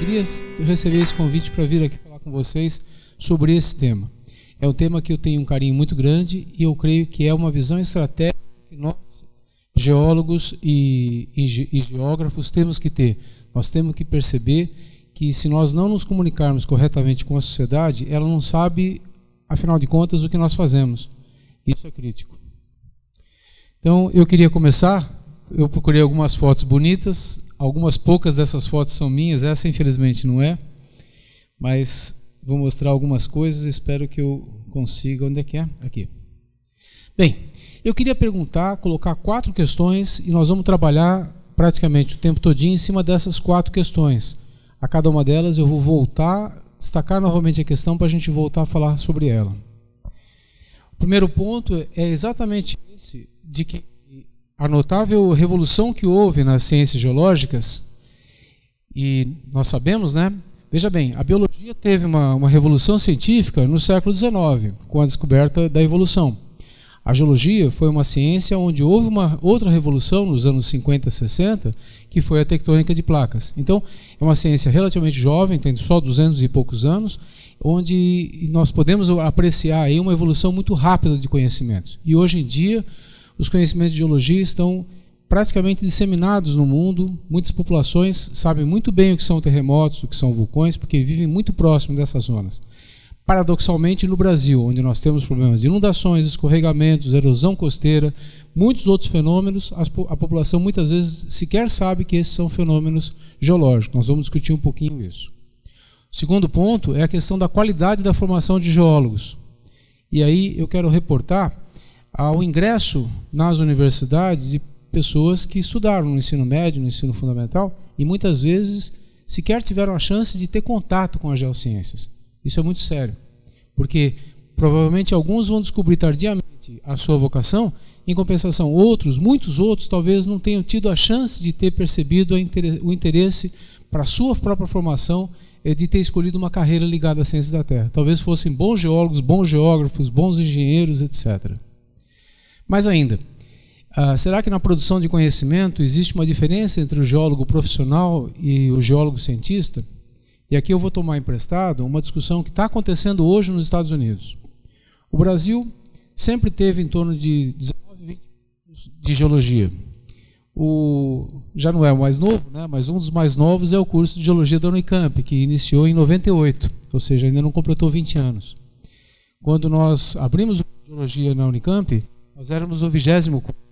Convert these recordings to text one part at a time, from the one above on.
alegria receber esse convite para vir aqui falar com vocês sobre esse tema. É um tema que eu tenho um carinho muito grande e eu creio que é uma visão estratégica que nós, geólogos e geógrafos, temos que ter. Nós temos que perceber que se nós não nos comunicarmos corretamente com a sociedade, ela não sabe, afinal de contas, o que nós fazemos. Isso é crítico. Então, eu queria começar, eu procurei algumas fotos bonitas, algumas poucas dessas fotos são minhas, essa infelizmente não é, mas vou mostrar algumas coisas, espero que eu consiga, onde é que é? Aqui. Bem, eu queria colocar 4 questões e nós vamos trabalhar praticamente o tempo todinho em cima dessas 4 questões. A cada uma delas eu vou destacar novamente a questão para a gente voltar a falar sobre ela. O primeiro ponto é exatamente esse, de que a notável revolução que houve nas ciências geológicas, e nós sabemos, né? Veja bem, a biologia teve uma revolução científica no século XIX, com a descoberta da evolução. A geologia foi uma ciência onde houve uma outra revolução nos anos 50 e 60, que foi a tectônica de placas. Então, é uma ciência relativamente jovem, tem só 200 e poucos anos, onde nós podemos apreciar aí uma evolução muito rápida de conhecimentos. E hoje em dia, os conhecimentos de geologia estão praticamente disseminados no mundo. Muitas populações sabem muito bem o que são terremotos, o que são vulcões, porque vivem muito próximo dessas zonas. Paradoxalmente, no Brasil, onde nós temos problemas de inundações, escorregamentos, erosão costeira, muitos outros fenômenos, a população muitas vezes sequer sabe que esses são fenômenos geológicos. Nós vamos discutir um pouquinho isso. O segundo ponto é a questão da qualidade da formação de geólogos. E aí eu quero reportar ao ingresso nas universidades de pessoas que estudaram no ensino médio, no ensino fundamental, e muitas vezes sequer tiveram a chance de ter contato com as geociências. Isso é muito sério, porque provavelmente alguns vão descobrir tardiamente a sua vocação, em compensação muitos outros talvez não tenham tido a chance de ter percebido o interesse para a sua própria formação, de ter escolhido uma carreira ligada às ciências da Terra. Talvez fossem bons geólogos, bons geógrafos, bons engenheiros, etc. Mais ainda, será que na produção de conhecimento existe uma diferença entre o geólogo profissional e o geólogo cientista? E aqui eu vou tomar emprestado uma discussão que está acontecendo hoje nos Estados Unidos. O Brasil sempre teve em torno de 19, 20 cursos de geologia. Já não é o mais novo, né, mas um dos mais novos é o curso de geologia da Unicamp, que iniciou em 98, ou seja, ainda não completou 20 anos. Quando nós abrimos o curso de geologia na Unicamp, nós éramos o 20º curso.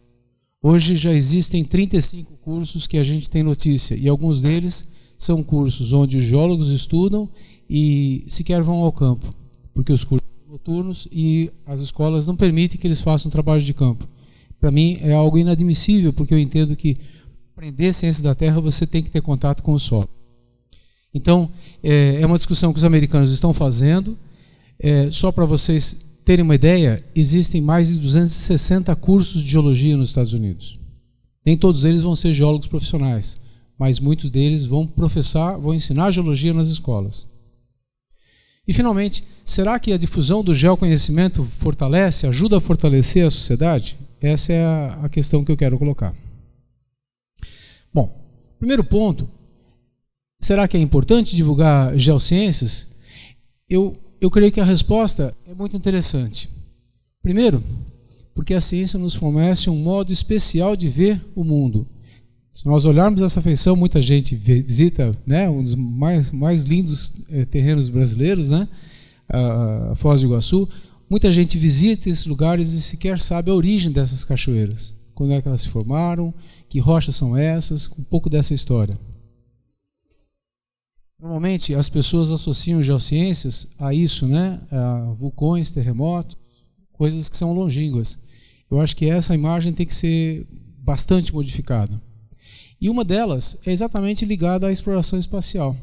Hoje já existem 35 cursos que a gente tem notícia, e alguns deles são cursos onde os geólogos estudam e sequer vão ao campo, porque os cursos são noturnos e as escolas não permitem que eles façam trabalho de campo. Para mim é algo inadmissível, porque eu entendo que para aprender ciências da Terra você tem que ter contato com o solo. Então, é uma discussão que os americanos estão fazendo. Só para vocês terem uma ideia, existem mais de 260 cursos de geologia nos Estados Unidos. Nem todos eles vão ser geólogos profissionais, mas muitos deles vão ensinar geologia nas escolas. E, finalmente, será que a difusão do geoconhecimento ajuda a fortalecer a sociedade? Essa é a questão que eu quero colocar. Bom, primeiro ponto, será que é importante divulgar geociências? Eu creio que a resposta é muito interessante. Primeiro, porque a ciência nos fornece um modo especial de ver o mundo. Se nós olharmos essa feição, muita gente visita, né, um dos mais lindos terrenos brasileiros, né, a Foz do Iguaçu. Muita gente visita esses lugares e sequer sabe a origem dessas cachoeiras. Quando é que elas se formaram, que rochas são essas, um pouco dessa história. Normalmente as pessoas associam geociências a isso, né, a vulcões, terremotos, coisas que são longínquas. Eu acho que essa imagem tem que ser bastante modificada. E uma delas é exatamente ligada à exploração espacial.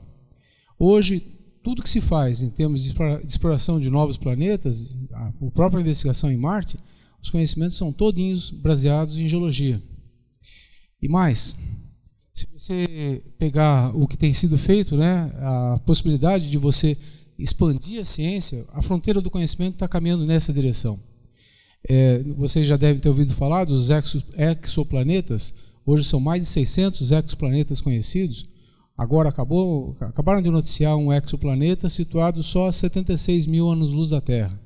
Hoje, tudo que se faz em termos de exploração de novos planetas, a própria investigação em Marte, os conhecimentos são todinhos baseados em geologia. E mais, se você pegar o que tem sido feito, né, a possibilidade de você expandir a ciência, a fronteira do conhecimento está caminhando nessa direção. Vocês já devem ter ouvido falar dos exoplanetas. Hoje são mais de 600 exoplanetas conhecidos. Agora acabaram de noticiar um exoplaneta situado só a 76 mil anos-luz da Terra.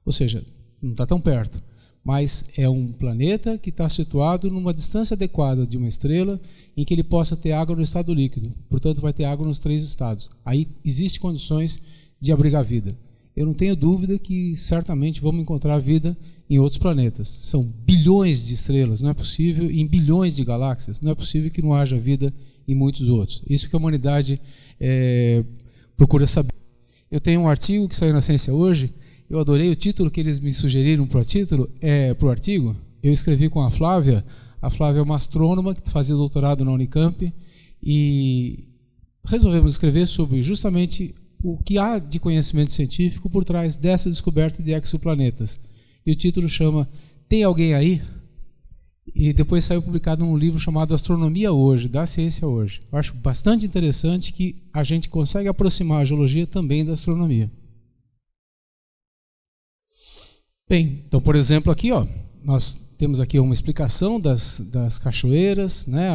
Ou seja, não está tão perto, mas é um planeta que está situado numa distância adequada de uma estrela em que ele possa ter água no estado líquido. Portanto, vai ter água nos 3 estados. Aí existem condições de abrigar vida. Eu não tenho dúvida que certamente vamos encontrar vida em outros planetas. São bilhões de estrelas, não é possível, em bilhões de galáxias, não é possível que não haja vida em muitos outros. Isso que a humanidade procura saber. Eu tenho um artigo que saiu na Ciência Hoje, eu adorei o título que eles me sugeriram para o artigo. Eu escrevi com a Flávia é uma astrônoma que fazia doutorado na Unicamp, e resolvemos escrever sobre justamente o que há de conhecimento científico por trás dessa descoberta de exoplanetas. E o título chama Tem Alguém Aí? E depois saiu publicado num livro chamado Astronomia Hoje, da Ciência Hoje. Eu acho bastante interessante que a gente consegue aproximar a geologia também da astronomia. Bem, então, por exemplo, aqui, nós temos aqui uma explicação das cachoeiras, né,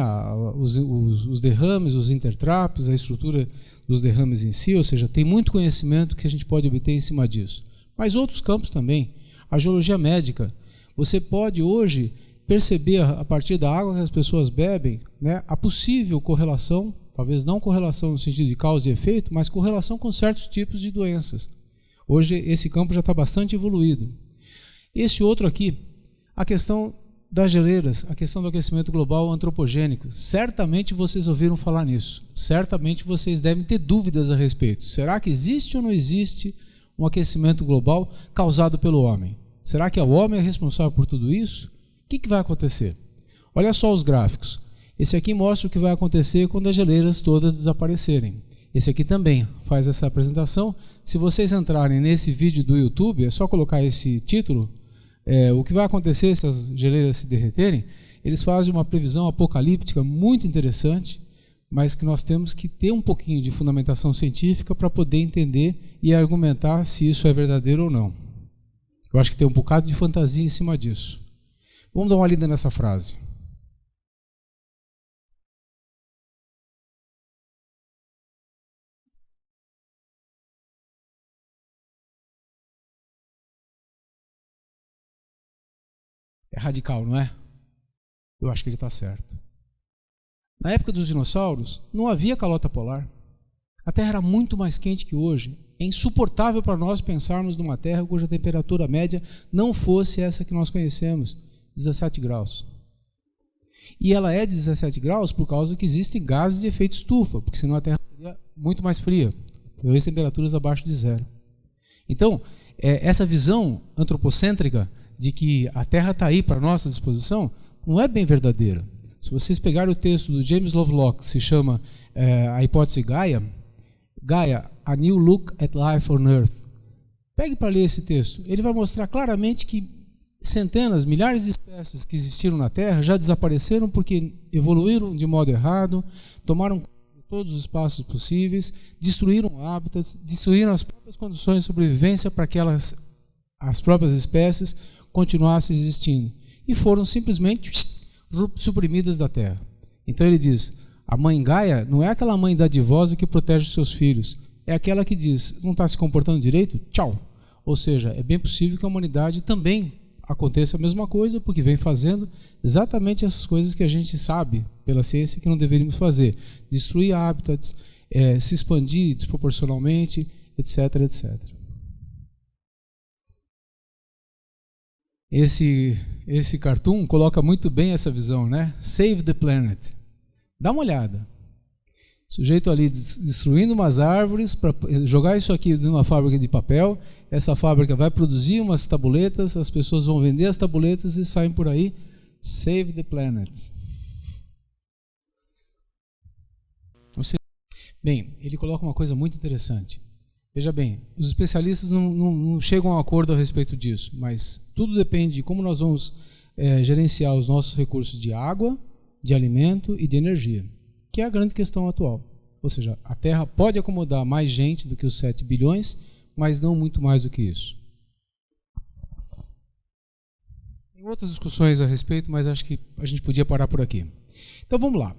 os derrames, os intertrapes, a estrutura dos derrames em si, ou seja, tem muito conhecimento que a gente pode obter em cima disso. Mas outros campos também. A geologia médica, você pode hoje perceber a partir da água que as pessoas bebem, né, a possível correlação, talvez não correlação no sentido de causa e efeito, mas correlação com certos tipos de doenças. Hoje esse campo já está bastante evoluído. Esse outro aqui, a questão das geleiras, a questão do aquecimento global antropogênico. Certamente vocês ouviram falar nisso. Certamente vocês devem ter dúvidas a respeito. Será que existe ou não existe um aquecimento global causado pelo homem? Será que o homem é responsável por tudo isso? O que vai acontecer? Olha só os gráficos. Esse aqui mostra o que vai acontecer quando as geleiras todas desaparecerem. Esse aqui também faz essa apresentação. Se vocês entrarem nesse vídeo do YouTube, é só colocar esse título. O que vai acontecer se as geleiras se derreterem. Eles fazem uma previsão apocalíptica muito interessante, mas que nós temos que ter um pouquinho de fundamentação científica para poder entender e argumentar se isso é verdadeiro ou não. Eu acho que tem um bocado de fantasia em cima disso. Vamos dar uma lida nessa frase. É radical, não é? Eu acho que ele está certo. Na época dos dinossauros, não havia calota polar. A Terra era muito mais quente que hoje. É insuportável para nós pensarmos numa Terra cuja temperatura média não fosse essa que nós conhecemos, 17 graus. E ela é 17 graus por causa que existem gases de efeito estufa, porque senão a Terra seria muito mais fria, talvez temperaturas abaixo de zero. Então, essa visão antropocêntrica de que a Terra está aí para nossa disposição, não é bem verdadeira. Se vocês pegarem o texto do James Lovelock, que se chama A Hipótese Gaia, A New Look at Life on Earth, pegue para ler esse texto. Ele vai mostrar claramente que centenas, milhares de espécies que existiram na Terra já desapareceram porque evoluíram de modo errado, tomaram todos os espaços possíveis, destruíram hábitats, destruíram as próprias condições de sobrevivência para que as próprias espécies continuassem existindo. E foram simplesmente suprimidas da Terra. Então ele diz, a mãe Gaia não é aquela mãe dadivosa que protege os seus filhos, é aquela que diz, não está se comportando direito? Tchau. Ou seja, é bem possível que a humanidade também aconteça a mesma coisa, porque vem fazendo exatamente essas coisas que a gente sabe pela ciência que não deveríamos fazer. Destruir hábitats, se expandir desproporcionalmente, etc, etc. Esse cartoon coloca muito bem essa visão, né? Save the planet. Dá uma olhada. O sujeito ali destruindo umas árvores para jogar isso aqui numa fábrica de papel. Essa fábrica vai produzir umas tabuletas, as pessoas vão vender as tabuletas e saem por aí. Save the planet. Bem, ele coloca uma coisa muito interessante. Veja bem, os especialistas não chegam a um acordo a respeito disso, mas tudo depende de como nós vamos gerenciar os nossos recursos de água, de alimento e de energia, que é a grande questão atual. Ou seja, a Terra pode acomodar mais gente do que os 7 bilhões, mas não muito mais do que isso. Tem outras discussões a respeito, mas acho que a gente podia parar por aqui. Então vamos lá.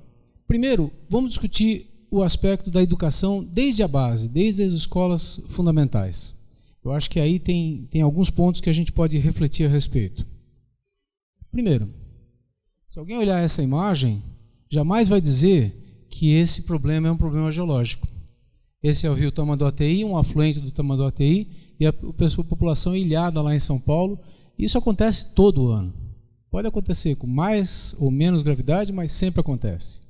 Primeiro, vamos discutir o aspecto da educação desde a base, desde as escolas fundamentais. Eu acho que aí tem alguns pontos que a gente pode refletir a respeito. Primeiro, se alguém olhar essa imagem, jamais vai dizer que esse problema é um problema geológico. Esse é o rio Tamanduateí, um afluente do Tamanduateí, e a população ilhada lá em São Paulo. Isso acontece todo ano. Pode acontecer com mais ou menos gravidade, mas sempre acontece.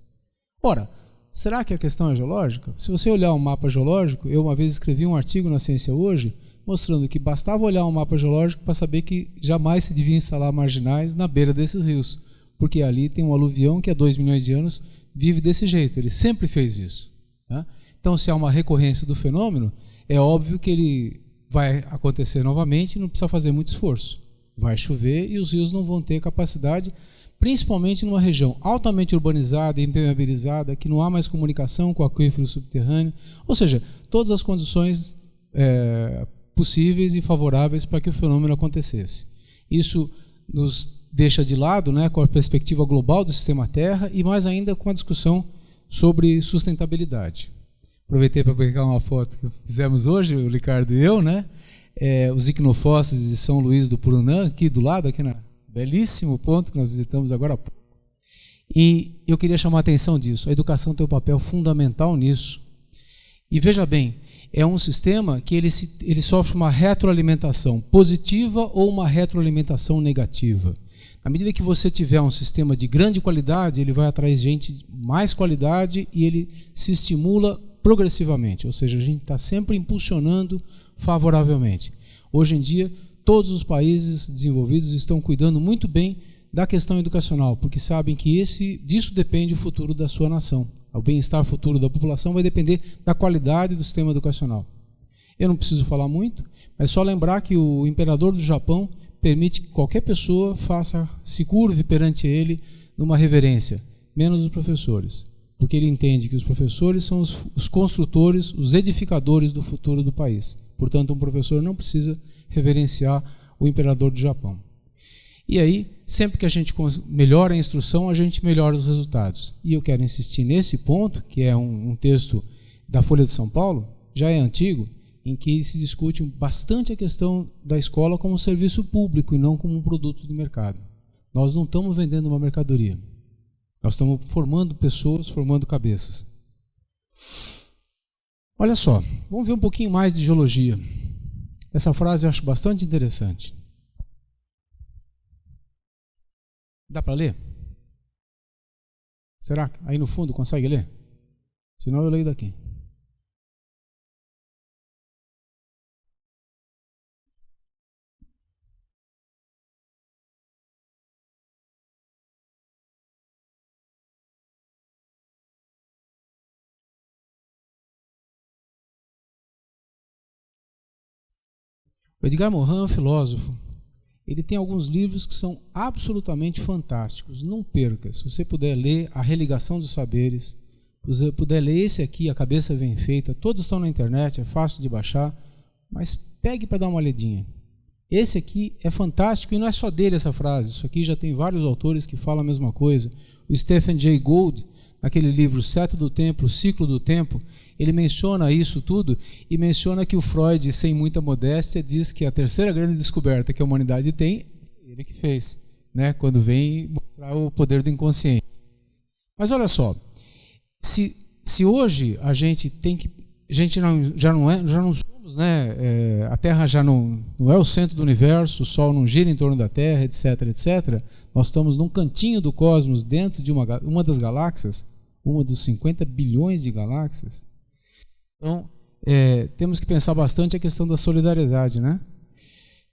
Ora, será que a questão é geológica? Se você olhar um mapa geológico, eu uma vez escrevi um artigo na Ciência Hoje, mostrando que bastava olhar um mapa geológico para saber que jamais se devia instalar marginais na beira desses rios, porque ali tem um aluvião que há 2 milhões de anos vive desse jeito, ele sempre fez isso. Né? Então, se há uma recorrência do fenômeno, é óbvio que ele vai acontecer novamente e não precisa fazer muito esforço. Vai chover e os rios não vão ter capacidade, principalmente numa região altamente urbanizada e impermeabilizada, que não há mais comunicação com o aquífero subterrâneo, ou seja, todas as condições possíveis e favoráveis para que o fenômeno acontecesse. Isso nos deixa de lado, né, com a perspectiva global do sistema Terra e mais ainda com a discussão sobre sustentabilidade. Aproveitei para pegar uma foto que fizemos hoje, o Ricardo e eu, né? Os icnofósseis de São Luís do Purunã, aqui do lado, aqui na belíssimo ponto que nós visitamos agora há pouco. E eu queria chamar a atenção disso. A educação tem um papel fundamental nisso. E veja bem, é um sistema que ele sofre uma retroalimentação positiva ou uma retroalimentação negativa. À medida que você tiver um sistema de grande qualidade, ele vai atrair gente de mais qualidade e ele se estimula progressivamente, ou seja, a gente está sempre impulsionando favoravelmente. Hoje em dia, todos os países desenvolvidos estão cuidando muito bem da questão educacional, porque sabem que disso depende o futuro da sua nação. O bem-estar futuro da população vai depender da qualidade do sistema educacional. Eu não preciso falar muito, mas só lembrar que o imperador do Japão permite que qualquer pessoa se curve perante ele numa reverência, menos os professores. Porque ele entende que os professores são os construtores, os edificadores do futuro do país. Portanto, um professor não precisa reverenciar o imperador do Japão. E aí, sempre que a gente melhora a instrução, a gente melhora os resultados. E eu quero insistir nesse ponto, que é um texto da Folha de São Paulo, já é antigo, em que se discute bastante a questão da escola como um serviço público e não como um produto de mercado. Nós não estamos vendendo uma mercadoria. Nós estamos formando pessoas, formando cabeças. Olha só, vamos ver um pouquinho mais de geologia. Essa frase eu acho bastante interessante. Dá para ler? Será que aí no fundo consegue ler? Senão eu leio daqui. O Edgar Morin é um filósofo. Ele tem alguns livros que são absolutamente fantásticos. Não perca. Se você puder ler A Religação dos Saberes, se você puder ler esse aqui, A Cabeça Bem Feita, todos estão na internet, é fácil de baixar, mas pegue para dar uma olhadinha. Esse aqui é fantástico e não é só dele essa frase. Isso aqui já tem vários autores que falam a mesma coisa. O Stephen Jay Gould, naquele livro Seto do Tempo, Ciclo do Tempo, ele menciona isso tudo e menciona que o Freud, sem muita modéstia, diz que a terceira grande descoberta que a humanidade tem, ele que fez, né, quando vem mostrar o poder do inconsciente. Mas olha só, se hoje a gente tem que, a gente já não somos, né, a Terra já não é o centro do universo, o Sol não gira em torno da Terra, etc, etc. Nós estamos num cantinho do cosmos, dentro de uma das galáxias, uma dos 50 bilhões de galáxias. Então, temos que pensar bastante a questão da solidariedade, né?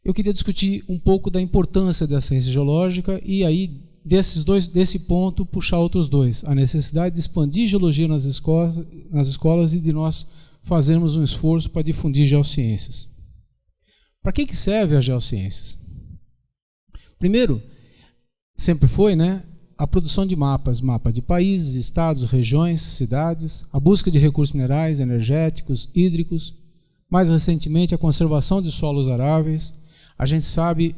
Eu queria discutir um pouco da importância da ciência geológica e aí, desse ponto, puxar outros dois. A necessidade de expandir geologia nas escolas e de nós fazermos um esforço para difundir geociências. Para que serve as geociências? Primeiro, sempre foi, né? A produção de mapas de países, estados, regiões, cidades, a busca de recursos minerais, energéticos, hídricos, mais recentemente a conservação de solos aráveis. A gente sabe,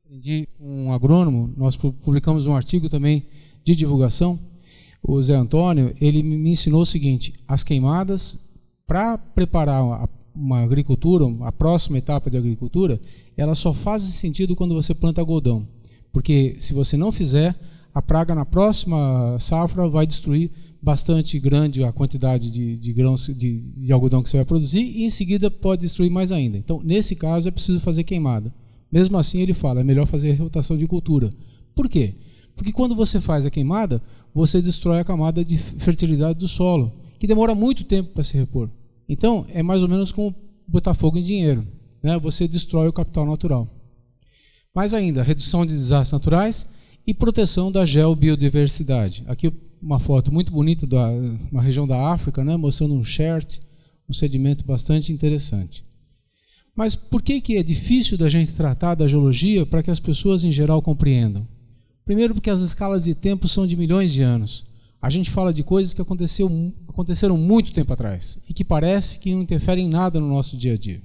aprendi com um agrônomo, nós publicamos um artigo também de divulgação, o Zé Antônio, ele me ensinou o seguinte: as queimadas, para preparar uma agricultura, a próxima etapa de agricultura, elas só fazem sentido quando você planta algodão. Porque se você não fizer, a praga na próxima safra vai destruir bastante grande a quantidade de grãos de algodão que você vai produzir, e em seguida pode destruir mais ainda. Então, nesse caso, é preciso fazer queimada. Mesmo assim, ele fala, é melhor fazer rotação de cultura. Por quê? Porque quando você faz a queimada, você destrói a camada de fertilidade do solo, que demora muito tempo para se repor. Então, é mais ou menos como botar fogo em dinheiro, né? Você destrói o capital natural. Mais ainda, redução de desastres naturais e proteção da geobiodiversidade. Aqui uma foto muito bonita de uma região da África, né, mostrando um xerte, um sedimento bastante interessante. Mas por que é difícil da gente tratar da geologia para que as pessoas em geral compreendam? Primeiro, porque as escalas de tempo são de milhões de anos. A gente fala de coisas que aconteceram muito tempo atrás e que parece que não interferem em nada no nosso dia a dia.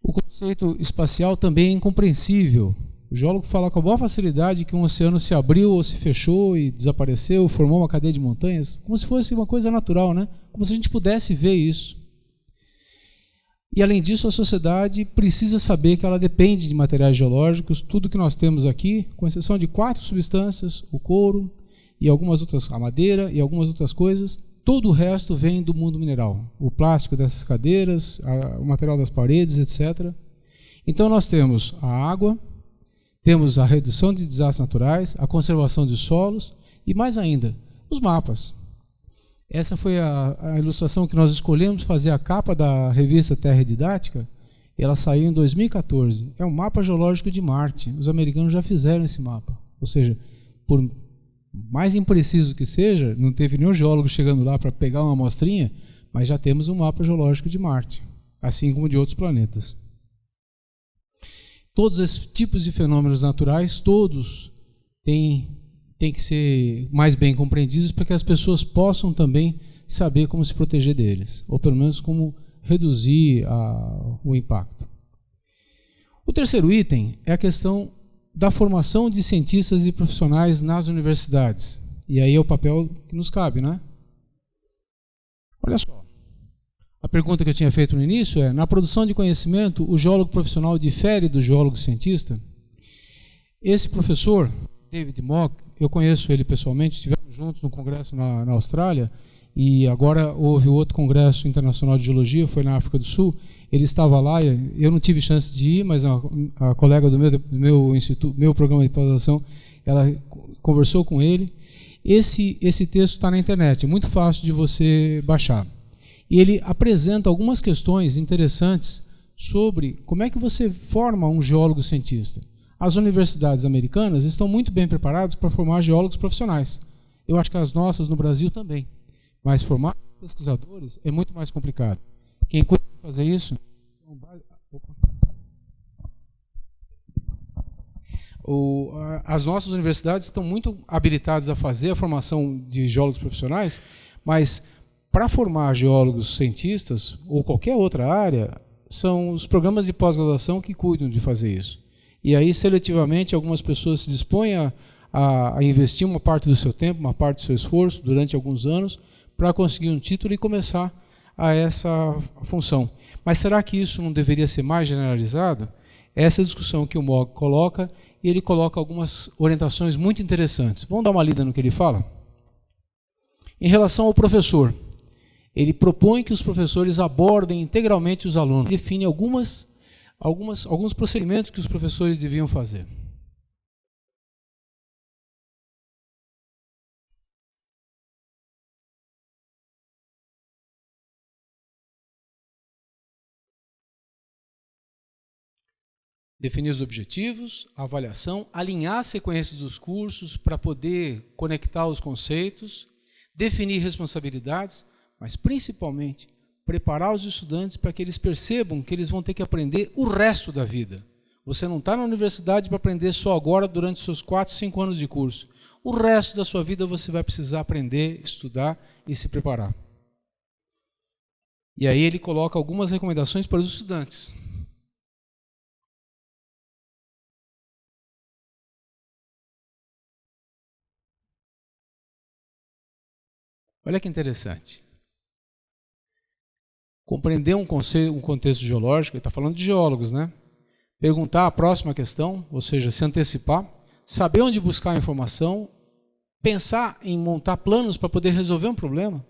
O conceito espacial também é incompreensível. O geólogo fala com a maior facilidade que um oceano se abriu ou se fechou e desapareceu, formou uma cadeia de montanhas, como se fosse uma coisa natural, né? Como se a gente pudesse ver isso. E, além disso, a sociedade precisa saber que ela depende de materiais geológicos. Tudo que nós temos aqui, com exceção de 4 substâncias, o couro e algumas outras, a madeira e algumas outras coisas, todo o resto vem do mundo mineral. O plástico dessas cadeiras, o material das paredes, etc. Então, nós temos a água, temos a redução de desastres naturais, a conservação de solos e, mais ainda, os mapas. Essa foi a ilustração que nós escolhemos fazer a capa da revista Terra Didática. Ela saiu em 2014. É um mapa geológico de Marte. Os americanos já fizeram esse mapa. Ou seja, por mais impreciso que seja, não teve nenhum geólogo chegando lá para pegar uma amostrinha, mas já temos um mapa geológico de Marte, assim como de outros planetas. Todos esses tipos de fenômenos naturais, todos têm que ser mais bem compreendidos para que as pessoas possam também saber como se proteger deles, ou pelo menos como reduzir o impacto. O terceiro item é a questão da formação de cientistas e profissionais nas universidades. E aí é o papel que nos cabe, né? Olha só. A pergunta que eu tinha feito no início é: na produção de conhecimento, o geólogo profissional difere do geólogo cientista? Esse professor, David Mock, eu conheço ele pessoalmente, estivemos juntos no congresso na Austrália, e agora houve outro congresso internacional de geologia, foi na África do Sul. Ele estava lá, eu não tive chance de ir, mas a colega do meu instituto, meu programa de pós-graduação, ela conversou com ele. Esse texto está na internet, é muito fácil de você baixar. E ele apresenta algumas questões interessantes sobre como é que você forma um geólogo cientista. As universidades americanas estão muito bem preparadas para formar geólogos profissionais. Eu acho que as nossas no Brasil também. Mas formar pesquisadores é muito mais complicado. Quem cuida de fazer isso? As nossas universidades estão muito habilitadas a fazer a formação de geólogos profissionais, mas para formar geólogos cientistas ou qualquer outra área, são os programas de pós-graduação que cuidam de fazer isso. E aí, seletivamente, algumas pessoas se dispõem a investir uma parte do seu tempo, uma parte do seu esforço, durante alguns anos, para conseguir um título e começar a essa função. Mas será que isso não deveria ser mais generalizado? Essa é a discussão que o Mogg coloca, e ele coloca algumas orientações muito interessantes. Vamos dar uma lida no que ele fala? Em relação ao professor, ele propõe que os professores abordem integralmente os alunos, define alguns procedimentos que os professores deviam fazer. Definir os objetivos, a avaliação, alinhar a sequência dos cursos para poder conectar os conceitos, definir responsabilidades, mas principalmente preparar os estudantes para que eles percebam que eles vão ter que aprender o resto da vida. Você não está na universidade para aprender só agora durante os seus 4, 5 anos de curso. O resto da sua vida você vai precisar aprender, estudar e se preparar. E aí ele coloca algumas recomendações para os estudantes. Olha que interessante. Compreender um contexto geológico, ele está falando de geólogos, né? Perguntar a próxima questão, ou seja, se antecipar, saber onde buscar a informação, pensar em montar planos para poder resolver um problema.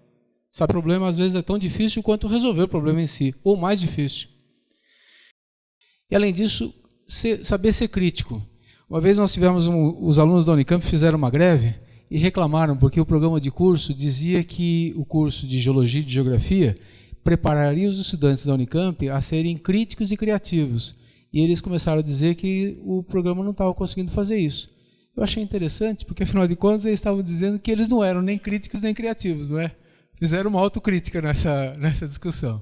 Sabe, o problema às vezes é tão difícil quanto resolver o problema em si, ou mais difícil. E além disso, saber ser crítico. Uma vez nós tivemos os alunos da Unicamp fizeram uma greve e reclamaram porque o programa de curso dizia que o curso de Geologia e de Geografia prepararia os estudantes da Unicamp a serem críticos e criativos. E eles começaram a dizer que o programa não estava conseguindo fazer isso. Eu achei interessante, porque afinal de contas eles estavam dizendo que eles não eram nem críticos nem criativos, não é? Fizeram uma autocrítica nessa discussão.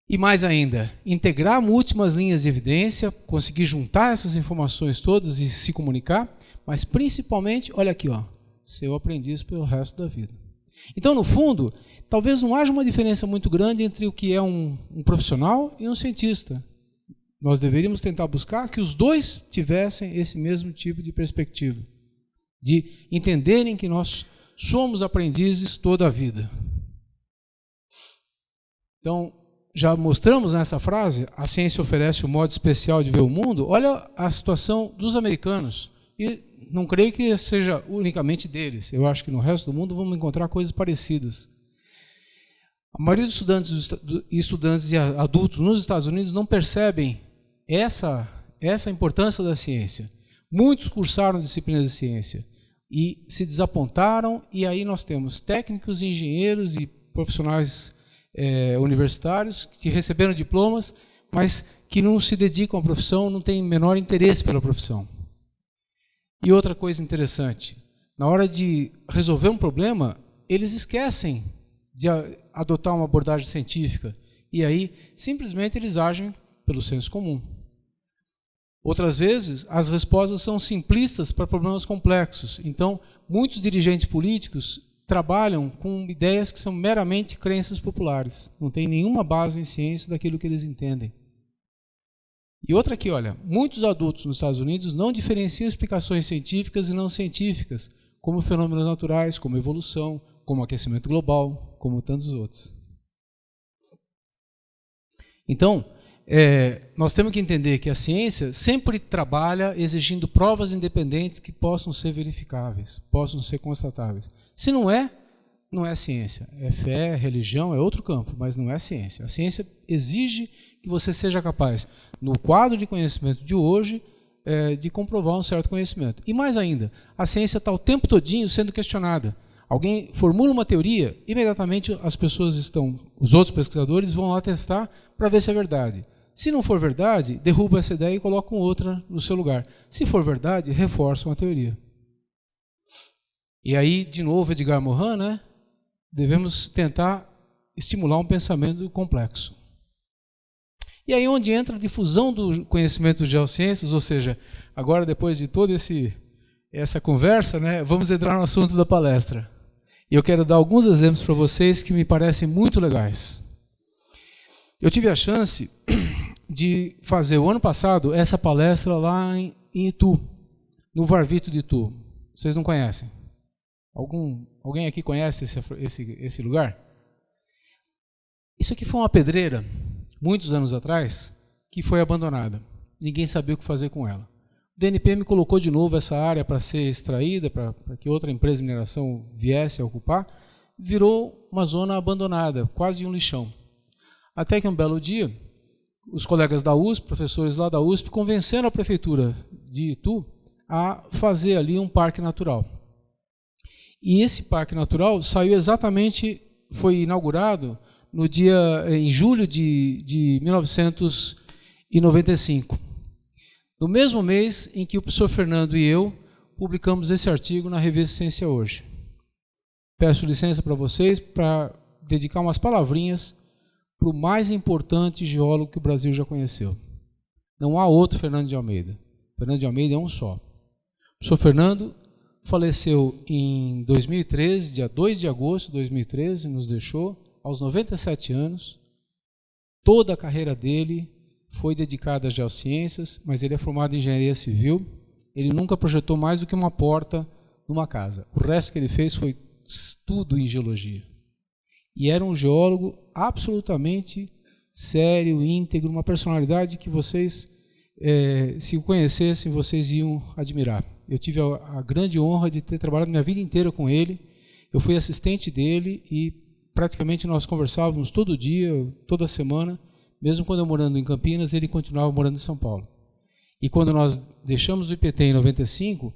E mais ainda, integrar múltiplas linhas de evidência, conseguir juntar essas informações todas e se comunicar, mas principalmente, olha aqui, ó, ser o aprendiz pelo resto da vida. Então, no fundo, talvez não haja uma diferença muito grande entre o que é um profissional e um cientista. Nós deveríamos tentar buscar que os dois tivessem esse mesmo tipo de perspectiva, de entenderem que nós somos aprendizes toda a vida. Então, já mostramos nessa frase, a ciência oferece um modo especial de ver o mundo. Olha a situação dos americanos. E não creio que seja unicamente deles. Eu acho que no resto do mundo vamos encontrar coisas parecidas. A maioria dos estudantes e adultos nos Estados Unidos não percebem essa importância da ciência. Muitos cursaram disciplinas de ciência e se desapontaram, e aí nós temos técnicos, engenheiros e profissionais universitários que receberam diplomas, mas que não se dedicam à profissão, não têm menor interesse pela profissão. E outra coisa interessante, na hora de resolver um problema, eles esquecem de adotar uma abordagem científica, e aí simplesmente eles agem pelo senso comum. Outras vezes, as respostas são simplistas para problemas complexos. Então, muitos dirigentes políticos trabalham com ideias que são meramente crenças populares. Não tem nenhuma base em ciência daquilo que eles entendem. E outra aqui, olha, muitos adultos nos Estados Unidos não diferenciam explicações científicas e não científicas, como fenômenos naturais, como evolução, como aquecimento global, como tantos outros. Então, nós temos que entender que a ciência sempre trabalha exigindo provas independentes que possam ser verificáveis, possam ser constatáveis. Se não é ciência. É fé, religião, é outro campo, mas não é ciência. A ciência exige que você seja capaz, no quadro de conhecimento de hoje, de comprovar um certo conhecimento. E mais ainda, a ciência está o tempo todinho sendo questionada. Alguém formula uma teoria, imediatamente os outros pesquisadores vão lá testar para ver se é verdade. Se não for verdade, derrubam essa ideia e colocam outra no seu lugar. Se for verdade, reforçam a teoria. E aí, de novo, Edgar Morin, né? Devemos tentar estimular um pensamento complexo. E aí onde entra a difusão do conhecimento de geociências, ou seja, agora depois de toda essa conversa, né, vamos entrar no assunto da palestra. E eu quero dar alguns exemplos para vocês que me parecem muito legais. Eu tive a chance de fazer o ano passado essa palestra lá em Itu, no Varvito de Itu. Vocês não conhecem? Alguém aqui conhece esse lugar? Isso aqui foi uma pedreira, muitos anos atrás, que foi abandonada. Ninguém sabia o que fazer com ela. O DNP me colocou de novo essa área para ser extraída, para que outra empresa de mineração viesse a ocupar. Virou uma zona abandonada, quase um lixão. Até que um belo dia, os colegas da USP, professores lá da USP, convenceram a prefeitura de Itu a fazer ali um parque natural. E esse parque natural foi inaugurado em julho de 1995. No mesmo mês em que o professor Fernando e eu publicamos esse artigo na revista Ciência Hoje. Peço licença para vocês para dedicar umas palavrinhas para o mais importante geólogo que o Brasil já conheceu. Não há outro Fernando de Almeida. Fernando de Almeida é um só. O professor Fernando faleceu em 2013, dia 2 de agosto de 2013, nos deixou aos 97 anos. Toda a carreira dele foi dedicada às geociências, mas ele é formado em engenharia civil. Ele nunca projetou mais do que uma porta numa casa. O resto que ele fez foi tudo em geologia. E era um geólogo absolutamente sério, íntegro, uma personalidade que vocês, se o conhecessem, vocês iam admirar. Eu tive a grande honra de ter trabalhado minha vida inteira com ele. Eu fui assistente dele e praticamente nós conversávamos todo dia, toda semana, mesmo quando eu morando em Campinas, ele continuava morando em São Paulo. E quando nós deixamos o IPT em 95,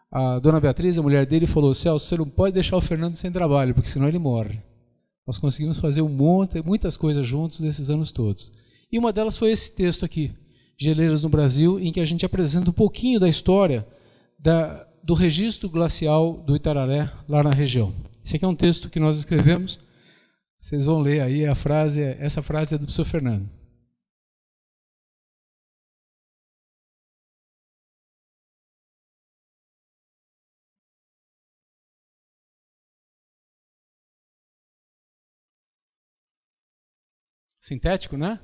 a dona Beatriz, a mulher dele, falou: Celso, você não pode deixar o Fernando sem trabalho, porque senão ele morre. Nós conseguimos fazer muitas coisas juntos nesses anos todos. E uma delas foi esse texto aqui, Geleiras no Brasil, em que a gente apresenta um pouquinho da história do registro glacial do Itararé, lá na região. Esse aqui é um texto que nós escrevemos. Vocês vão ler aí essa frase é do professor Fernando. Sintético, né?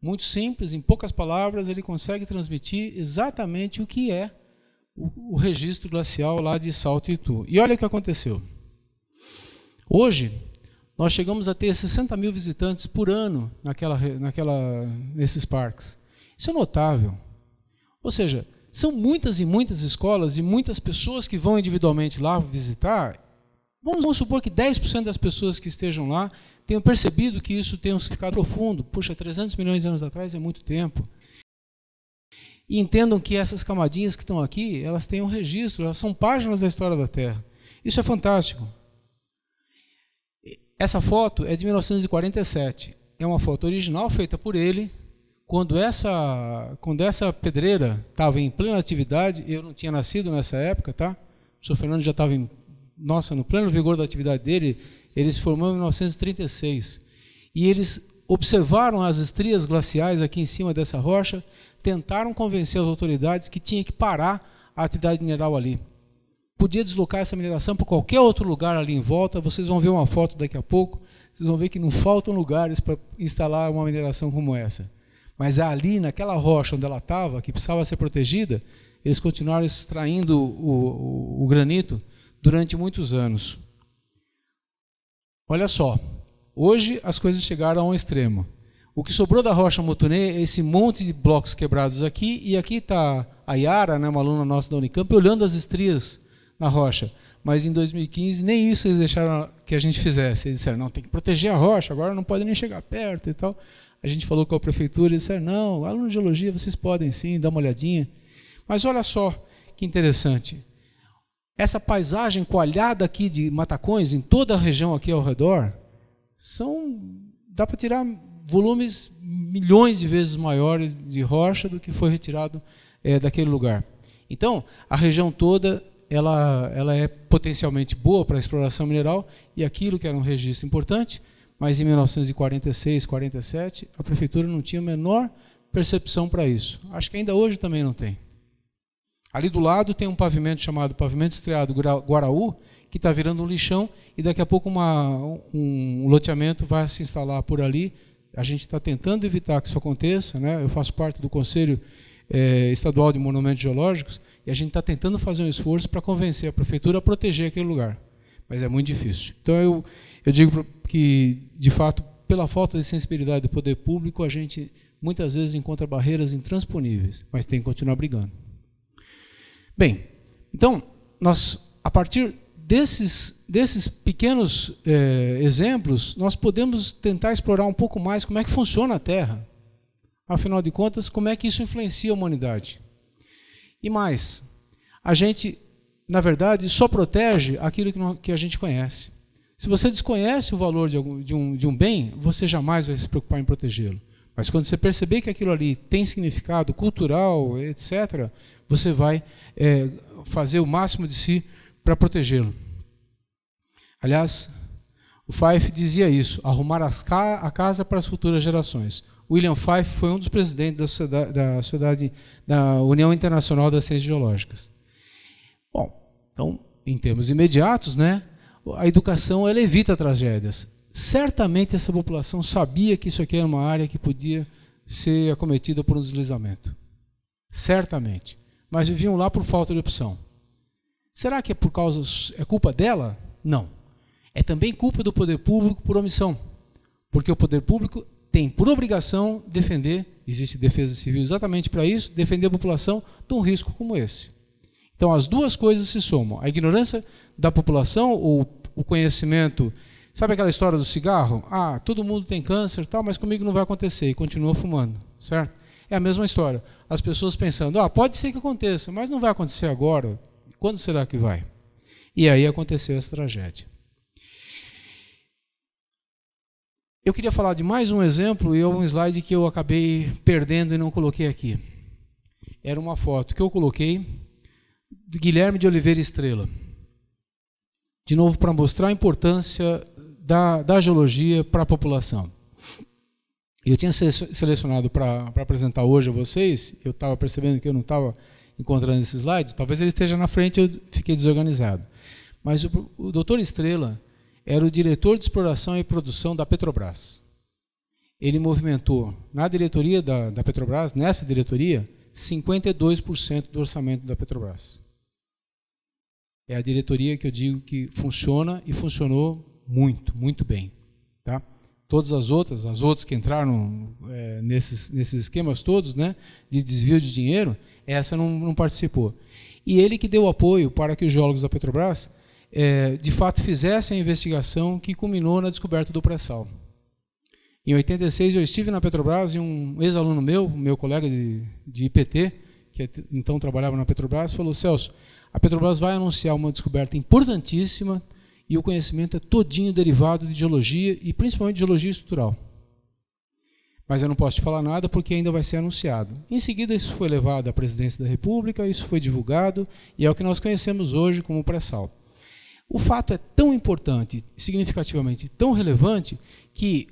Muito simples, em poucas palavras, ele consegue transmitir exatamente o que é o registro glacial lá de Salto e Itu. E olha o que aconteceu. Hoje, nós chegamos a ter 60 mil visitantes por ano nesses parques. Isso é notável. Ou seja, são muitas e muitas escolas e muitas pessoas que vão individualmente lá visitar. Vamos supor que 10% das pessoas que estejam lá tenham percebido que isso tem um significado profundo. Puxa, 300 milhões de anos atrás é muito tempo. E entendam que essas camadinhas que estão aqui, elas têm um registro, elas são páginas da história da Terra. Isso é fantástico. Essa foto é de 1947. É uma foto original feita por ele, quando essa pedreira estava em plena atividade. Eu não tinha nascido nessa época, tá? O senhor Fernando já estava no pleno vigor da atividade dele. Ele se formou em 1936. E eles observaram as estrias glaciais aqui em cima dessa rocha, tentaram convencer as autoridades que tinha que parar a atividade mineral ali. Podia deslocar essa mineração para qualquer outro lugar ali em volta. Vocês vão ver uma foto daqui a pouco. Vocês vão ver que não faltam lugares para instalar uma mineração como essa. Mas ali, naquela rocha onde ela estava, que precisava ser protegida, eles continuaram extraindo o granito durante muitos anos. Olha só, hoje as coisas chegaram a um extremo. O que sobrou da rocha Motunê é esse monte de blocos quebrados aqui, e aqui está a Yara, né, uma aluna nossa da Unicamp, olhando as estrias na rocha. Mas em 2015 nem isso eles deixaram que a gente fizesse. Eles disseram: não, tem que proteger a rocha, agora não pode nem chegar perto e tal. A gente falou com a prefeitura, eles disseram: não, aluno de geologia, vocês podem sim, dar uma olhadinha. Mas olha só que interessante. Essa paisagem coalhada aqui de matacões, em toda a região aqui ao redor, dá para tirar volumes milhões de vezes maiores de rocha do que foi retirado daquele lugar. Então, a região toda ela é potencialmente boa para a exploração mineral, e aquilo que era um registro importante, mas em 1946, 47, a prefeitura não tinha a menor percepção para isso. Acho que ainda hoje também não tem. Ali do lado tem um pavimento chamado Pavimento Estreado Guaraú, que está virando um lixão, e daqui a pouco um loteamento vai se instalar por ali. A gente está tentando evitar que isso aconteça, né? Eu faço parte do Conselho Estadual de Monumentos Geológicos, e a gente está tentando fazer um esforço para convencer a prefeitura a proteger aquele lugar. Mas é muito difícil. Então eu digo que, de fato, pela falta de sensibilidade do poder público, a gente muitas vezes encontra barreiras intransponíveis, mas tem que continuar brigando. Bem, então, a partir desses pequenos exemplos, nós podemos tentar explorar um pouco mais como é que funciona a Terra. Afinal de contas, como é que isso influencia a humanidade. E mais, a gente, na verdade, só protege aquilo que a gente conhece. Se você desconhece o valor de um bem, você jamais vai se preocupar em protegê-lo. Mas quando você perceber que aquilo ali tem significado cultural, etc., você vai fazer o máximo de si para protegê-lo. Aliás, o Fife dizia isso: arrumar a casa para as futuras gerações. William Fife foi um dos presidentes da União Internacional das Ciências Geológicas. Bom, então, em termos imediatos, né, a educação ela evita tragédias. Certamente essa população sabia que isso aqui era uma área que podia ser acometida por um deslizamento. Certamente. Mas viviam lá por falta de opção. Será que é culpa dela? Não. É também culpa do poder público por omissão, porque o poder público tem por obrigação defender, existe defesa civil exatamente para isso, defender a população de um risco como esse. Então as duas coisas se somam, a ignorância da população ou o conhecimento, sabe aquela história do cigarro? Ah, todo mundo tem câncer, tal, mas comigo não vai acontecer, e continua fumando, certo? É a mesma história, as pessoas pensando, pode ser que aconteça, mas não vai acontecer agora, quando será que vai? E aí aconteceu essa tragédia. Eu queria falar de mais um exemplo, e é um slide que eu acabei perdendo e não coloquei aqui. Era uma foto que eu coloquei de Guilherme de Oliveira Estrela. De novo, para mostrar a importância da geologia para a população. Eu tinha selecionado para apresentar hoje a vocês, eu estava percebendo que eu não estava encontrando esse slide, talvez ele esteja na frente, eu fiquei desorganizado. Mas o doutor Estrela era o diretor de exploração e produção da Petrobras. Ele movimentou na diretoria da Petrobras, nessa diretoria, 52% do orçamento da Petrobras. É a diretoria que eu digo que funciona e funcionou muito, muito bem. Tá? Todas as outras que entraram nesses esquemas todos, né, de desvio de dinheiro, essa não participou. E ele que deu apoio para que os geólogos da Petrobras de fato fizessem a investigação que culminou na descoberta do pré-sal. Em 86 eu estive na Petrobras e um ex-aluno meu colega de IPT, que então trabalhava na Petrobras, falou: Celso, a Petrobras vai anunciar uma descoberta importantíssima e o conhecimento é todinho derivado de geologia e principalmente de geologia estrutural. Mas eu não posso te falar nada porque ainda vai ser anunciado. Em seguida isso foi levado à presidência da República, isso foi divulgado e é o que nós conhecemos hoje como pré-sal. O fato é tão importante, significativamente tão relevante, que,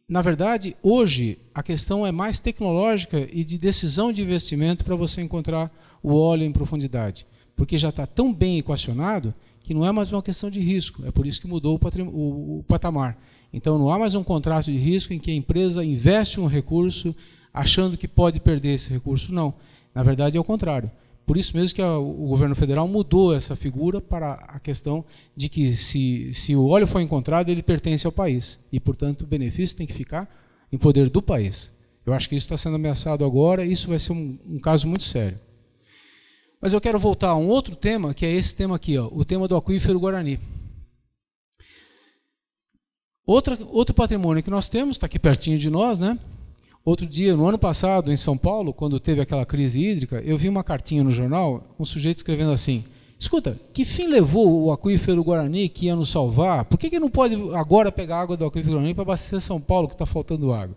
na verdade, hoje a questão é mais tecnológica e de decisão de investimento para você encontrar o óleo em profundidade. Porque já está tão bem equacionado que não é mais uma questão de risco. É por isso que mudou o patamar. Então não há mais um contrato de risco em que a empresa investe um recurso achando que pode perder esse recurso. Não. Na verdade é o contrário. Por isso mesmo que o governo federal mudou essa figura para a questão de que se o óleo for encontrado, ele pertence ao país. E, portanto, o benefício tem que ficar em poder do país. Eu acho que isso está sendo ameaçado agora e isso vai ser um caso muito sério. Mas eu quero voltar a um outro tema, que é esse tema aqui, o tema do aquífero Guarani. Outro patrimônio que nós temos, está aqui pertinho de nós, né? Outro dia, no ano passado, em São Paulo, quando teve aquela crise hídrica, eu vi uma cartinha no jornal, um sujeito escrevendo assim: escuta, que fim levou o aquífero Guarani que ia nos salvar? Por que não pode agora pegar água do aquífero Guarani para abastecer São Paulo, que está faltando água?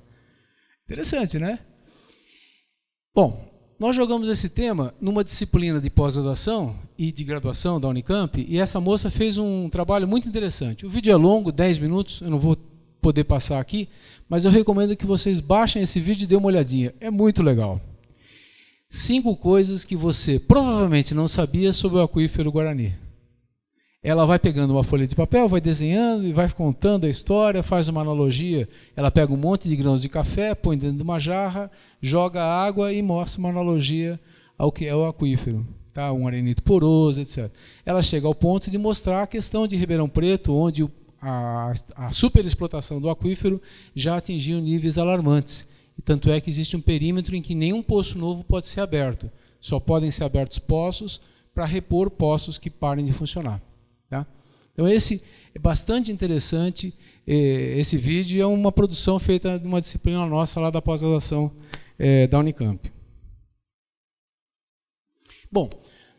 Interessante, né? Bom, nós jogamos esse tema numa disciplina de pós-graduação e de graduação da Unicamp, e essa moça fez um trabalho muito interessante. O vídeo é longo, 10 minutos, eu não vou poder passar aqui, mas eu recomendo que vocês baixem esse vídeo e dêem uma olhadinha. É muito legal. 5 coisas que você provavelmente não sabia sobre o aquífero Guarani. Ela vai pegando uma folha de papel, vai desenhando e vai contando a história, faz uma analogia. Ela pega um monte de grãos de café, põe dentro de uma jarra, joga água e mostra uma analogia ao que é o aquífero. Tá? Um arenito poroso, etc. Ela chega ao ponto de mostrar a questão de Ribeirão Preto, onde a superexplotação do aquífero já atingiu níveis alarmantes. E tanto é que existe um perímetro em que nenhum poço novo pode ser aberto. Só podem ser abertos poços para repor poços que parem de funcionar. Tá? Então esse é bastante interessante, esse vídeo é uma produção feita de uma disciplina nossa lá da pós-graduação da Unicamp. Bom,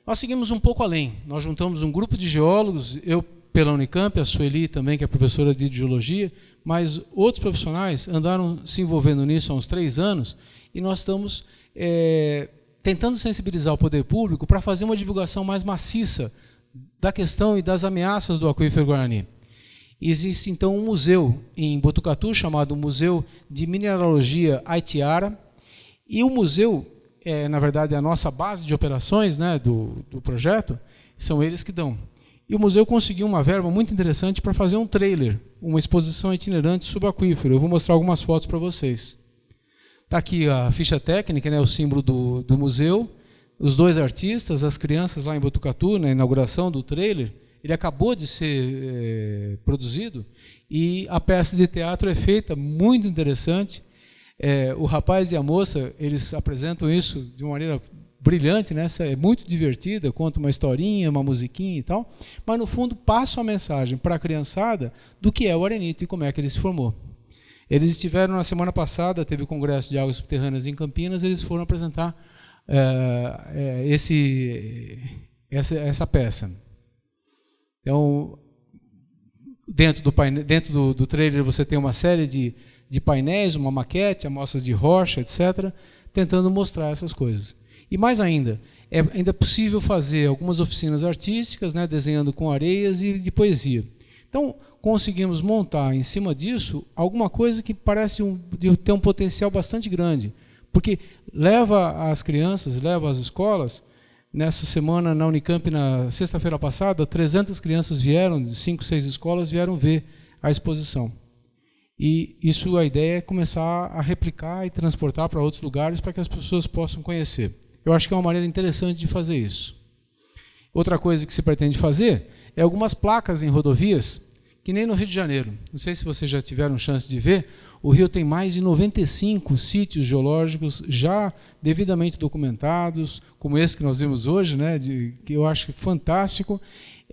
nós seguimos um pouco além. Nós juntamos um grupo de geólogos, eu pela Unicamp, a Sueli também, que é professora de geologia, mas outros profissionais andaram se envolvendo nisso há uns 3 anos, e nós estamos tentando sensibilizar o poder público para fazer uma divulgação mais maciça da questão e das ameaças do aquífero Guarani. Existe, então, um museu em Botucatu, chamado Museu de Mineralogia Aitiara, e o museu, na verdade, é a nossa base de operações, né, do projeto, são eles que dão. E o museu conseguiu uma verba muito interessante para fazer um trailer, uma exposição itinerante sobre o aquífero. Eu vou mostrar algumas fotos para vocês. Está aqui a ficha técnica, né, o símbolo do museu, os 2 artistas, as crianças lá em Botucatu, na inauguração do trailer, ele acabou de ser produzido, e a peça de teatro é feita, muito interessante. O rapaz e a moça, eles apresentam isso de uma maneira brilhante, né? É muito divertida, conta uma historinha, uma musiquinha e tal, mas no fundo passa uma mensagem para a criançada do que é o arenito e como é que ele se formou. Eles estiveram na semana passada, teve o Congresso de Águas Subterrâneas em Campinas, eles foram apresentar essa peça. Então, dentro do trailer você tem uma série de painéis, uma maquete, amostras de rocha, etc., tentando mostrar essas coisas. E mais ainda, é ainda possível fazer algumas oficinas artísticas, né, desenhando com areias e de poesia. Então, conseguimos montar em cima disso alguma coisa que parece ter um potencial bastante grande, porque leva as crianças, leva as escolas. Nessa semana, na Unicamp, na sexta-feira passada, 300 crianças vieram, de 5, 6 escolas, vieram ver a exposição. E isso, a ideia é começar a replicar e transportar para outros lugares para que as pessoas possam conhecer. Eu acho que é uma maneira interessante de fazer isso. Outra coisa que se pretende fazer é algumas placas em rodovias, que nem no Rio de Janeiro. Não sei se vocês já tiveram chance de ver, o Rio tem mais de 95 sítios geológicos já devidamente documentados, como esse que nós vimos hoje, né, que eu acho fantástico.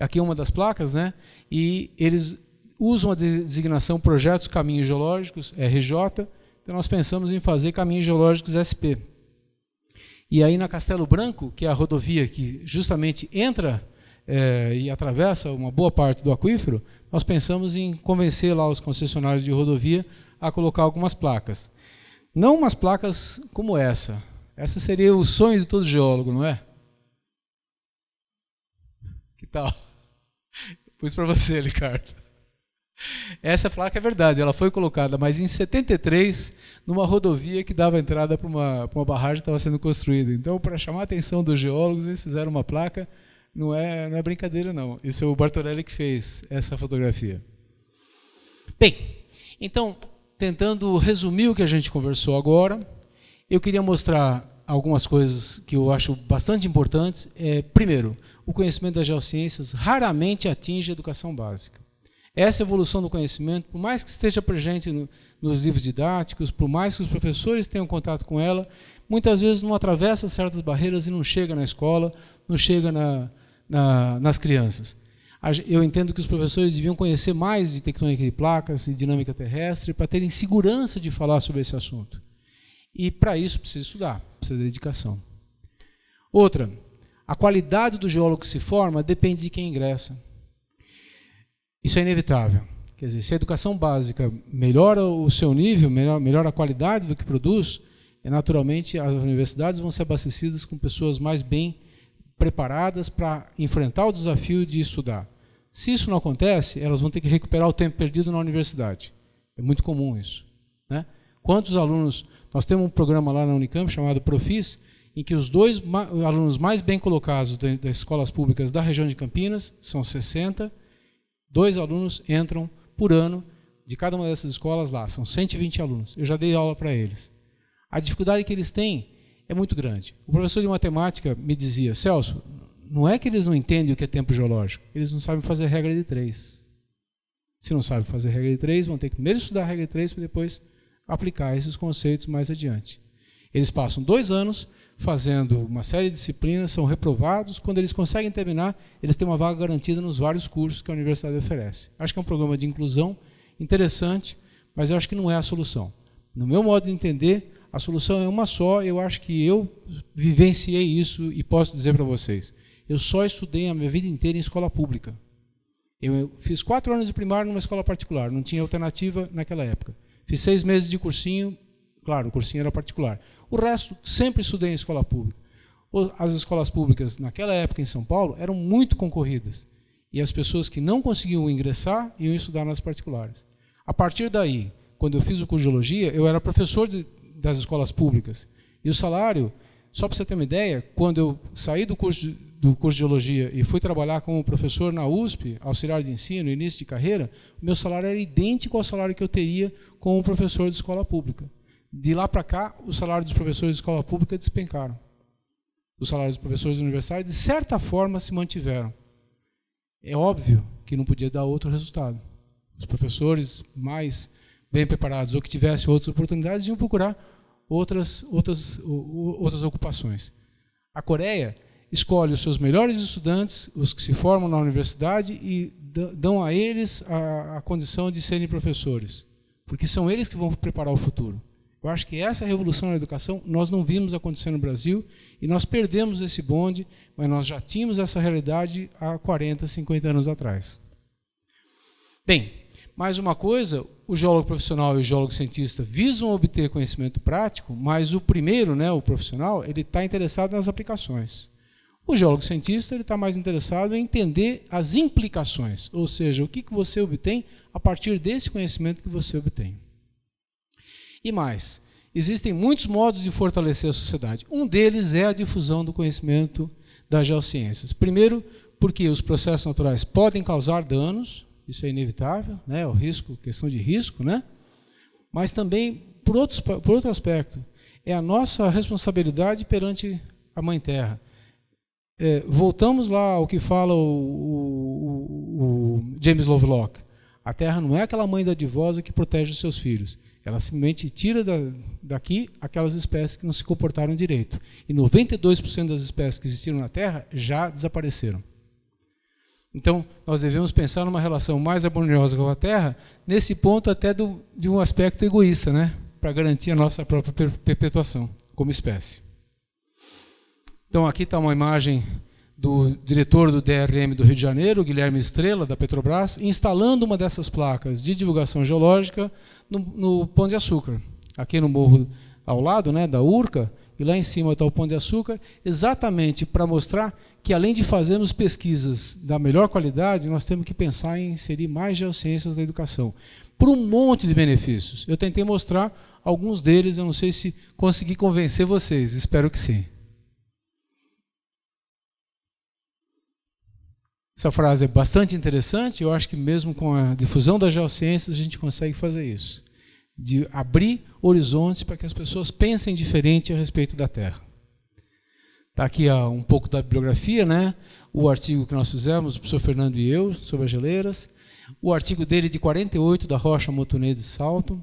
Aqui é uma das placas, né, e eles usam a designação Projetos Caminhos Geológicos, RJ, então nós pensamos em fazer Caminhos Geológicos SP. E aí na Castelo Branco, que é a rodovia que justamente entra e atravessa uma boa parte do aquífero, nós pensamos em convencer lá os concessionários de rodovia a colocar algumas placas. Não umas placas como essa. Essa seria o sonho de todo geólogo, não é? Que tal? Pus para você, Ricardo. Essa placa é verdade, ela foi colocada, mas em 73, numa rodovia que dava entrada para uma barragem que estava sendo construída. Então, para chamar a atenção dos geólogos, eles fizeram uma placa, não é brincadeira não. Isso é o Bartorelli que fez essa fotografia. Bem, então, tentando resumir o que a gente conversou agora, eu queria mostrar algumas coisas que eu acho bastante importantes. Primeiro, o conhecimento das geociências raramente atinge a educação básica. Essa evolução do conhecimento, por mais que esteja presente nos livros didáticos, por mais que os professores tenham contato com ela, muitas vezes não atravessa certas barreiras e não chega na escola, não chega nas crianças. Eu entendo que os professores deviam conhecer mais de tectônica de placas e dinâmica terrestre para terem segurança de falar sobre esse assunto. E para isso precisa estudar, precisa de dedicação. Outra, a qualidade do geólogo que se forma depende de quem ingressa. Isso é inevitável. Quer dizer, se a educação básica melhora o seu nível, melhora a qualidade do que produz, naturalmente as universidades vão ser abastecidas com pessoas mais bem preparadas para enfrentar o desafio de estudar. Se isso não acontece, elas vão ter que recuperar o tempo perdido na universidade. É muito comum isso, né? Quantos alunos... Nós temos um programa lá na Unicamp chamado Profis, em que os 2 alunos mais bem colocados das escolas públicas da região de Campinas, são 60, 2 alunos entram por ano de cada uma dessas escolas lá, são 120 alunos. Eu já dei aula para eles. A dificuldade que eles têm é muito grande. O professor de matemática me dizia, Celso, não é que eles não entendem o que é tempo geológico, eles não sabem fazer regra de 3. Se não sabem fazer regra de 3, vão ter que primeiro estudar a regra de 3 para depois aplicar esses conceitos mais adiante. Eles passam 2 anos fazendo uma série de disciplinas, são reprovados. Quando eles conseguem terminar, eles têm uma vaga garantida nos vários cursos que a universidade oferece. Acho que é um programa de inclusão interessante, mas eu acho que não é a solução. No meu modo de entender, a solução é uma só. Eu acho que eu vivenciei isso e posso dizer para vocês. Eu só estudei a minha vida inteira em escola pública. Eu fiz 4 anos de primário numa escola particular, não tinha alternativa naquela época. Fiz 6 meses de cursinho, claro, o cursinho era particular. O resto, sempre estudei em escola pública. As escolas públicas, naquela época em São Paulo, eram muito concorridas. E as pessoas que não conseguiam ingressar, iam estudar nas particulares. A partir daí, quando eu fiz o curso de Geologia, eu era professor das escolas públicas. E o salário, só para você ter uma ideia, quando eu saí do curso de Geologia e fui trabalhar como professor na USP, auxiliar de ensino, início de carreira, o meu salário era idêntico ao salário que eu teria como professor de escola pública. De lá para cá, o salário dos professores de escola pública despencaram. Os salários dos professores universitários, de certa forma, se mantiveram. É óbvio que não podia dar outro resultado. Os professores mais bem preparados ou que tivessem outras oportunidades iam procurar outras ocupações. A Coreia escolhe os seus melhores estudantes, os que se formam na universidade, e dão a eles a condição de serem professores, porque são eles que vão preparar o futuro. Eu acho que essa revolução na educação nós não vimos acontecer no Brasil e nós perdemos esse bonde, mas nós já tínhamos essa realidade há 40, 50 anos atrás. Bem, mais uma coisa, o geólogo profissional e o geólogo cientista visam obter conhecimento prático, mas o primeiro, né, o profissional, ele está interessado nas aplicações. O geólogo cientista está mais interessado em entender as implicações, ou seja, o que você obtém a partir desse conhecimento que você obtém. E mais, existem muitos modos de fortalecer a sociedade. Um deles é a difusão do conhecimento das geociências. Primeiro, porque os processos naturais podem causar danos, isso é inevitável, né? É o risco, questão de risco, né? Mas também, por outro aspecto, é a nossa responsabilidade perante a Mãe Terra. Voltamos lá ao que fala o James Lovelock. A Terra não é aquela mãe dadivosa que protege os seus filhos. Ela simplesmente tira daqui aquelas espécies que não se comportaram direito. E 92% das espécies que existiram na Terra já desapareceram. Então, nós devemos pensar numa relação mais harmoniosa com a Terra, nesse ponto até de um aspecto egoísta, né? Para garantir a nossa própria perpetuação como espécie. Então, aqui está uma imagem do diretor do DRM do Rio de Janeiro, Guilherme Estrela, da Petrobras, instalando uma dessas placas de divulgação geológica no Pão de Açúcar. Aqui no morro ao lado, né, da Urca, e lá em cima está o Pão de Açúcar, exatamente para mostrar que, além de fazermos pesquisas da melhor qualidade, nós temos que pensar em inserir mais geociências na educação, por um monte de benefícios. Eu tentei mostrar alguns deles, eu não sei se consegui convencer vocês, espero que sim. Essa frase é bastante interessante, eu acho que mesmo com a difusão das geociências a gente consegue fazer isso, de abrir horizontes para que as pessoas pensem diferente a respeito da Terra. Está aqui um pouco da bibliografia, né? O artigo que nós fizemos, o professor Fernando e eu, sobre as geleiras, o artigo dele de 48, da Rocha Motunê de Salto,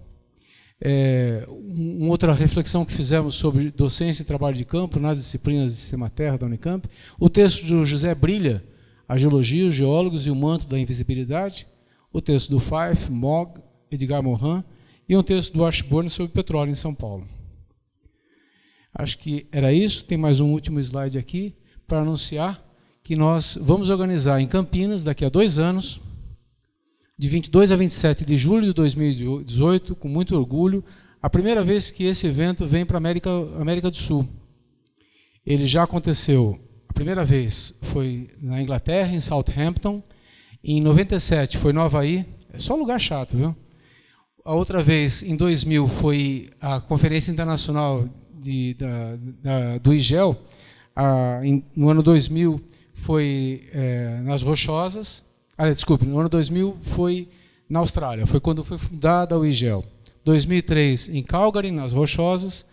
uma outra reflexão que fizemos sobre docência e trabalho de campo nas disciplinas de Sistema Terra da Unicamp, o texto do José Brilha, A Geologia, os Geólogos e o Manto da Invisibilidade, o texto do Fife, Mogg, Edgar Morin, e um texto do Ashburn sobre petróleo em São Paulo. Acho que era isso. Tem mais um último slide aqui para anunciar que nós vamos organizar em Campinas, daqui a 2 anos, de 22 a 27 de julho de 2018, com muito orgulho, a primeira vez que esse evento vem para a América do Sul. Ele já aconteceu, a primeira vez foi na Inglaterra, em Southampton, em 97 foi no Havaí, é só lugar chato, viu? A outra vez, em 2000, foi a Conferência Internacional do IGEL. No ano 2000 foi nas Rochosas. Desculpe, no ano 2000 foi na Austrália, foi quando foi fundada o IGEL. 2003 em Calgary, nas Rochosas.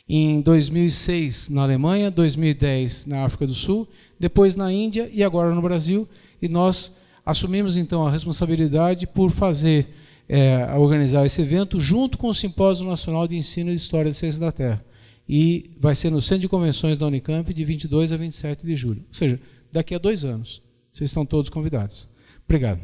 Em 2006 na Alemanha, 2010 na África do Sul, depois na Índia e agora no Brasil. E nós assumimos então a responsabilidade por organizar esse evento junto com o Simpósio Nacional de Ensino e História de Ciências da Terra. E vai ser no Centro de Convenções da Unicamp de 22 a 27 de julho. Ou seja, daqui a 2 anos. Vocês estão todos convidados. Obrigado.